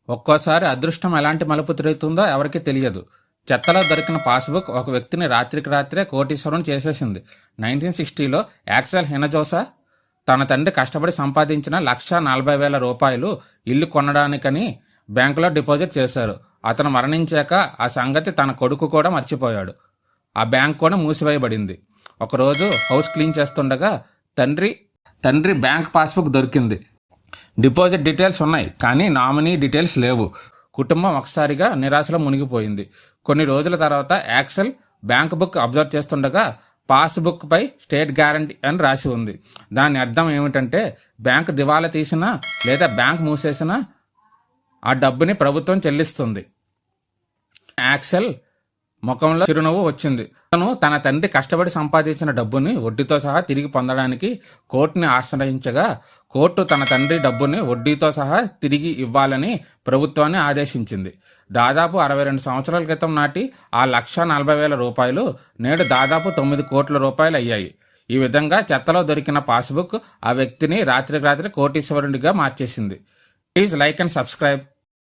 ఒక్కోసారి అదృష్టం ఎలాంటి మలుపు తిరుగుతుందో ఎవరికీ తెలియదు. చెత్తలో దొరికిన పాస్బుక్ ఒక వ్యక్తిని రాత్రికి రాత్రే కోటీశ్వరం చేసేసింది. 1960లో యాక్సెల్ హినజోసా తన తండ్రి కష్టపడి సంపాదించిన ₹1,40,000 ఇల్లు కొనడానికని బ్యాంకులో డిపాజిట్ చేశారు. అతను మరణించాక ఆ సంగతి తన కొడుకు కూడా మర్చిపోయాడు. ఆ బ్యాంక్ కూడా మూసివేయబడింది. ఒకరోజు హౌస్ క్లీన్ చేస్తుండగా తండ్రి బ్యాంక్ పాస్బుక్ దొరికింది. డిపాజిట్ డీటెయిల్స్ ఉన్నాయి, కానీ నామినీ డీటెయిల్స్ లేవు. కుటుంబం ఒకసారిగా నిరాశలో మునిగిపోయింది. కొన్ని రోజుల తర్వాత యాక్సెల్ బ్యాంక్ బుక్ అబ్జర్వ్ చేస్తుండగా పాస్బుక్ పై స్టేట్ గ్యారంటీ అని రాసి ఉంది. దాని అర్థం ఏమిటంటే బ్యాంక్ దివాలా తీసినా లేదా బ్యాంక్ మూసేసినా ఆ డబ్బుని ప్రభుత్వం చెల్లిస్తుంది. యాక్సెల్ ముఖంలో చిరునవ్వు వచ్చింది. తను తన తండ్రి కష్టపడి సంపాదించిన డబ్బుని వడ్డీతో సహా తిరిగి పొందడానికి కోర్టుని ఆశ్రయించగా కోర్టు తన తండ్రి డబ్బుని వడ్డీతో సహా తిరిగి ఇవ్వాలని ప్రభుత్వాన్ని ఆదేశించింది. దాదాపు 62 సంవత్సరాల క్రితం నాటి ఆ ₹1,40,000 నేడు దాదాపు ₹9 కోట్ల అయ్యాయి. ఈ విధంగా చెత్తలో దొరికిన పాస్బుక్ ఆ వ్యక్తిని రాత్రికి రాత్రి కోటీశ్వరుడిగా మార్చేసింది. Please like and subscribe.